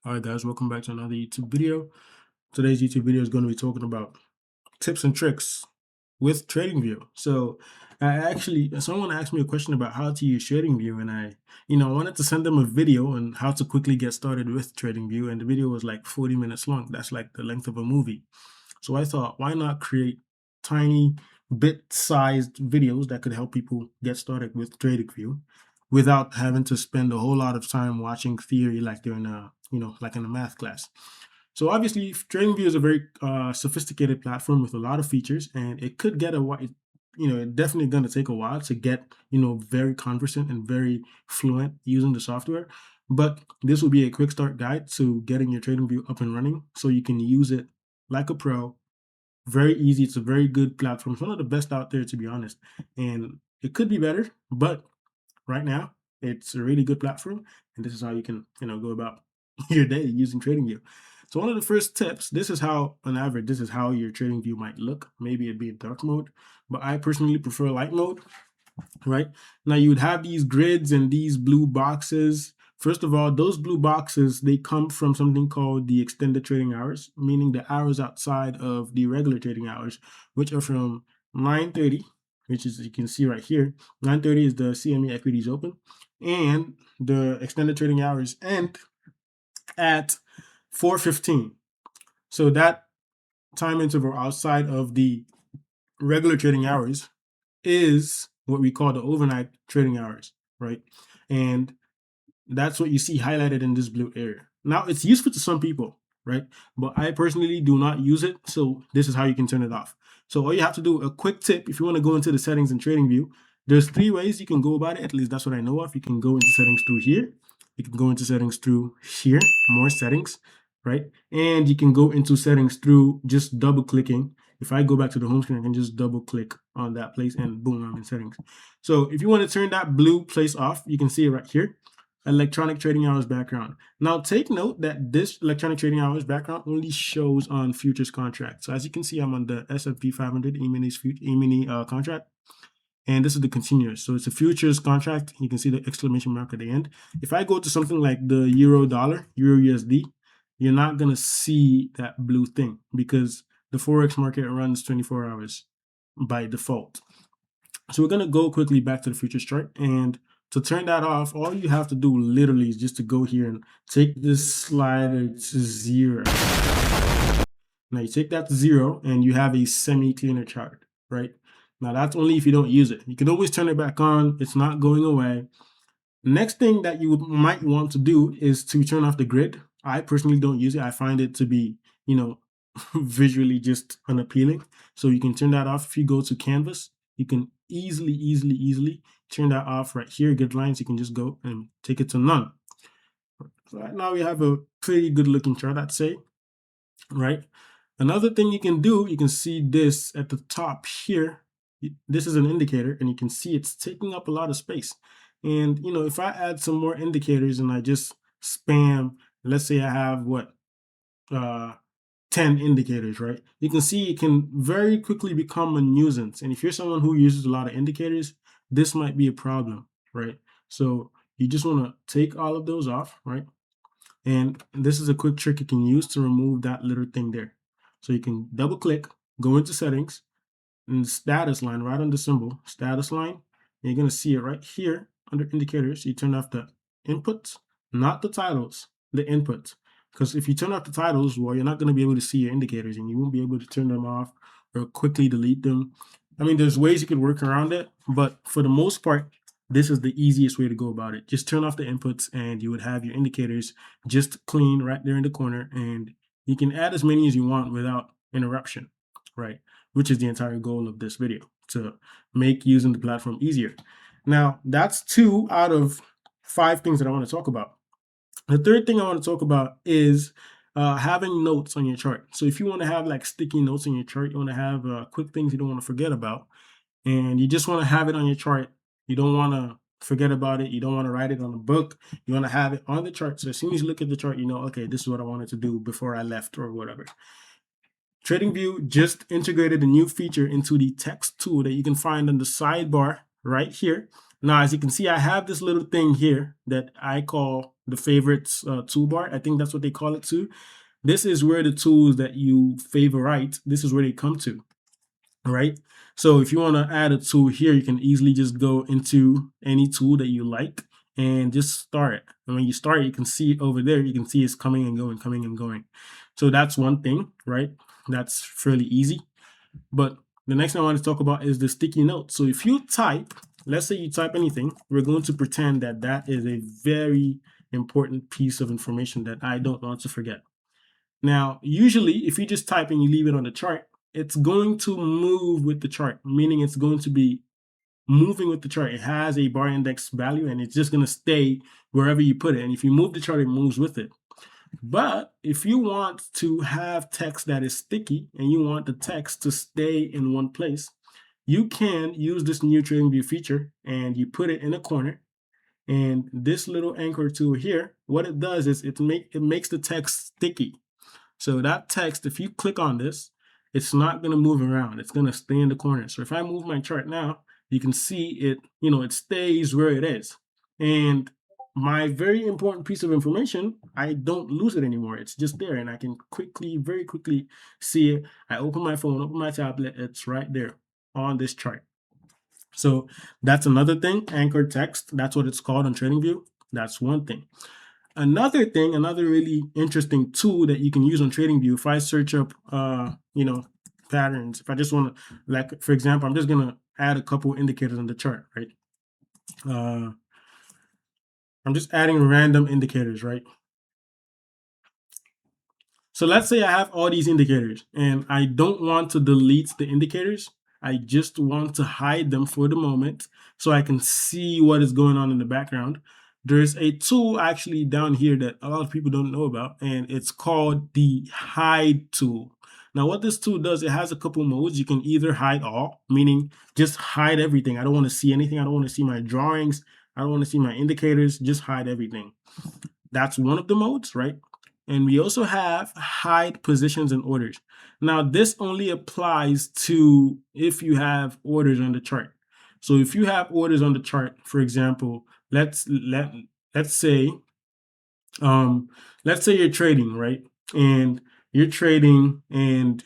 Alright guys, welcome back to another YouTube video. Today's YouTube video is going to be talking about tips and tricks with TradingView. So someone asked me a question about how to use TradingView, and I wanted to send them a video on how to quickly get started with TradingView, and the video was like 40 minutes long. That's like the length of a movie. So I thought, why not create tiny bit-sized videos that could help people get started with TradingView without having to spend a whole lot of time watching theory like they're in a, like in a math class. So obviously, TradingView is a very sophisticated platform with a lot of features, and it could get a while. It's definitely going to take a while to get very conversant and very fluent using the software. But this will be a quick start guide to getting your TradingView up and running, so you can use it like a pro. Very easy. It's a very good platform. It's one of the best out there, to be honest. And it could be better, but right now it's a really good platform, and this is how you can go about your day using TradingView. So one of the first tips, this is how on average this is how your TradingView might look. Maybe it'd be in dark mode, but I personally prefer light mode. Right now you would have these grids and these blue boxes. First of all, those blue boxes, they come from something called the extended trading hours, meaning the hours outside of the regular trading hours, which are from 9:30, which is, you can see right here, 9:30 is the CME equities open, and the extended trading hours end at 4:15. So that time interval outside of the regular trading hours is what we call the overnight trading hours, right? And that's what you see highlighted in this blue area. Now, it's useful to some people, right? But I personally do not use it. So this is how you can turn it off. So all you have to do, a quick tip, if you want to go into the settings in TradingView, there's 3 ways you can go about it. At least that's what I know of. You can go into settings through here. You can go into settings through here, more settings, right? And you can go into settings through just double clicking. If I go back to the home screen, I can just double click on that place and boom, I'm in settings. So if you want to turn that blue place off, you can see it right here. Electronic trading hours background. Now take note that this electronic trading hours background only shows on futures contracts. So as you can see, I'm on the S&P 500 E-mini contract, and this is the continuous. So it's a futures contract. You can see the exclamation mark at the end. If I go to something like the euro dollar, euro USD, you're not going to see that blue thing because the Forex market runs 24 hours by default. So we're going to go quickly back to the futures chart, and to turn that off, all you have to do literally is just to go here and take this slider to 0. Now you take that to 0 and you have a semi-cleaner chart, right? Now that's only if you don't use it. You can always turn it back on. It's not going away. Next thing that you might want to do is to turn off the grid. I personally don't use it. I find it to be, visually just unappealing. So you can turn that off. If you go to canvas, you can easily turn that off right here. Grid lines, you can just go and take it to none. So right now we have a pretty good looking chart, I'd say, right? Another thing you can do, you can see this at the top here. This is an indicator, and you can see it's taking up a lot of space. And if I add some more indicators and I just spam, let's say I have 10 indicators, right? You can see it can very quickly become a nuisance. And if you're someone who uses a lot of indicators, this might be a problem, right? So you just want to take all of those off, right? And this is a quick trick you can use to remove that little thing there. So you can double click, go into settings, and the status line right on the symbol, status line, and you're going to see it right here under indicators. You turn off the inputs, not the titles, the inputs. Because if you turn off the titles, well, you're not going to be able to see your indicators, and you won't be able to turn them off or quickly delete them. I mean, there's ways you could work around it, but for the most part, this is the easiest way to go about it. Just turn off the inputs and you would have your indicators just clean right there in the corner, and you can add as many as you want without interruption, right? Which is the entire goal of this video, to make using the platform easier. Now, that's 2 out of 5 things that I want to talk about. The third thing I want to talk about is having notes on your chart. So if you want to have like sticky notes on your chart, you want to have quick things you don't want to forget about, and you just want to have it on your chart. You don't want to forget about it. You don't want to write it on a book. You want to have it on the chart. So as soon as you look at the chart, you know, okay, this is what I wanted to do before I left or whatever. TradingView just integrated a new feature into the text tool that you can find on the sidebar right here. Now, as you can see, I have this little thing here that I call the favorites toolbar. I think that's what they call it too. This is where the tools that you favorite, this is where they come to, right? So if you want to add a tool here, you can easily just go into any tool that you like and just start it. And when you start, you can see over there, you can see it's coming and going, coming and going. So that's one thing, right? That's fairly easy. But the next thing I want to talk about is the sticky note. So if you type, let's say you type anything, we're going to pretend that that is a very important piece of information that I don't want to forget. Now, usually if you just type and you leave it on the chart, it's going to move with the chart, meaning it's going to be moving with the chart. It has a bar index value and it's just going to stay wherever you put it. And if you move the chart, it moves with it. But if you want to have text that is sticky and you want the text to stay in one place, you can use this new TradingView feature and you put it in a corner. And this little anchor tool here, what it does is it makes the text sticky. So that text, if you click on this, it's not going to move around. It's going to stay in the corner. So if I move my chart now, you can see it, it stays where it is. And my very important piece of information, I don't lose it anymore. It's just there and I can very quickly see it. I open my phone, open my tablet, it's right there on this chart. So that's another thing, anchor text. That's what it's called on TradingView. That's one thing. Another thing, another really interesting tool that you can use on TradingView, if I search up, patterns, if I just want to, like, for example, I'm just going to add a couple indicators on the chart, right? I'm just adding random indicators, right? So let's say I have all these indicators and I don't want to delete the indicators. I just want to hide them for the moment so I can see what is going on in the background. There's a tool actually down here that a lot of people don't know about, and it's called the hide tool. Now, what this tool does, it has a couple modes. You can either hide all, meaning just hide everything. I don't want to see anything. I don't want to see my drawings. I don't want to see my indicators. Just hide everything. That's one of the modes, right? And we also have hide positions and orders. Now, this only applies to if you have orders on the chart. So if you have orders on the chart, for example, let's say you're trading, right? And you're trading and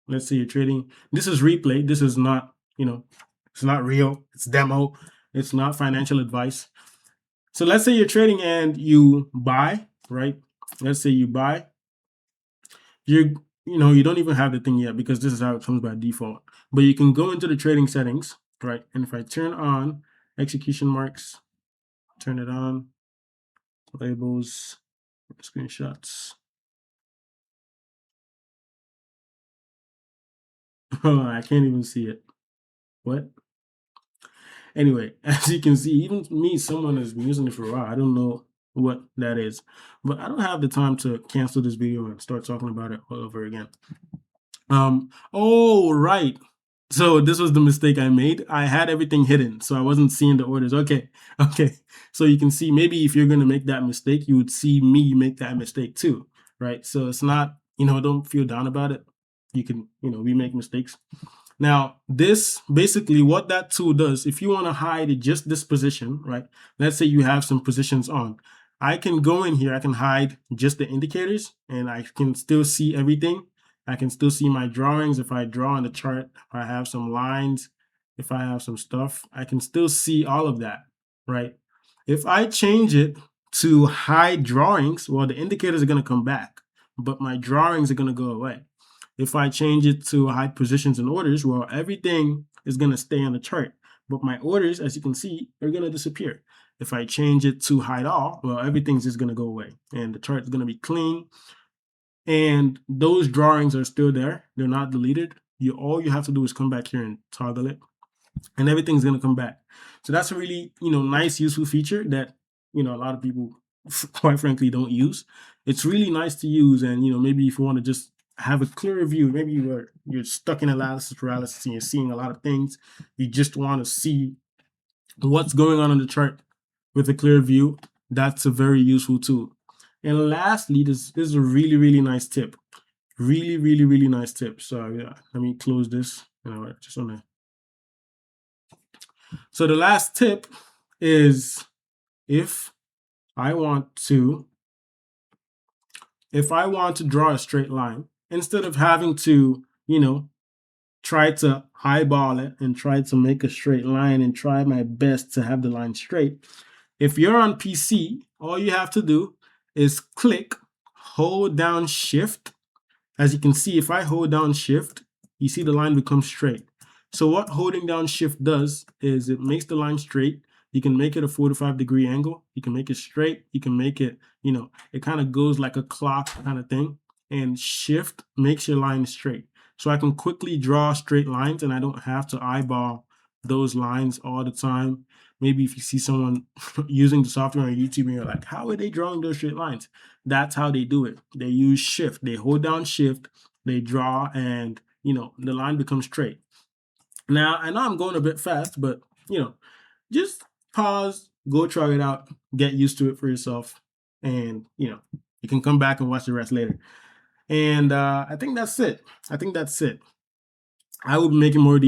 let's say you're trading. This is replay. This is not, it's not real. It's demo. It's not financial advice. So let's say you're trading and you buy, right? Let's say you buy. You don't even have the thing yet because this is how it comes by default. But you can go into the trading settings, right? And if I turn on execution marks, turn it on, labels, screenshots. Oh, I can't even see it. What? Anyway, as you can see, even me, someone has been using it for a while. I don't know what that is, but I don't have the time to cancel this video and start talking about it all over again. Oh, right. So this was the mistake I made. I had everything hidden, so I wasn't seeing the orders. Okay. So you can see, maybe if you're going to make that mistake, you would see me make that mistake too, right? So it's not, don't feel down about it. You can, we make mistakes. Now, this basically what that tool does, if you want to hide just this position, right? Let's say you have some positions on. I can go in here, I can hide just the indicators and I can still see everything. I can still see my drawings. If I draw on the chart, if I have some lines, if I have some stuff, I can still see all of that, right? If I change it to hide drawings, well, the indicators are going to come back, but my drawings are going to go away. If I change it to hide positions and orders, well, everything is going to stay on the chart, but my orders, as you can see, are going to disappear. If I change it to hide all, well, everything's just going to go away and the chart is going to be clean. And those drawings are still there. They're not deleted. All you have to do is come back here and toggle it and everything's going to come back. So that's a really, nice, useful feature that, a lot of people, quite frankly, don't use. It's really nice to use. And, maybe if you want to just have a clearer view, maybe you're stuck in analysis paralysis and you're seeing a lot of things. You just want to see what's going on the chart with a clear view. That's a very useful tool. And lastly, this is a really, really nice tip. Really, really, really nice tip. So yeah, let me close this. Just on there. So the last tip is, if I want to, if I want to draw a straight line, instead of having to, try to eyeball it and try to make a straight line and try my best to have the line straight, if you're on PC, all you have to do is click, hold down Shift. As you can see, if I hold down Shift, you see the line becomes straight. So what holding down Shift does is it makes the line straight. You can make it a 45-degree angle. You can make it straight. You can make it, it kind of goes like a clock kind of thing. And Shift makes your line straight. So I can quickly draw straight lines and I don't have to eyeball those lines all the time. Maybe if you see someone using the software on YouTube and you're like, how are they drawing those straight lines? That's how they do it. They use Shift. They hold down Shift, they draw, and the line becomes straight. Now, I know I'm going a bit fast, but just pause, go try it out, get used to it for yourself, and you can come back and watch the rest later. And I think that's it. I will be making more of these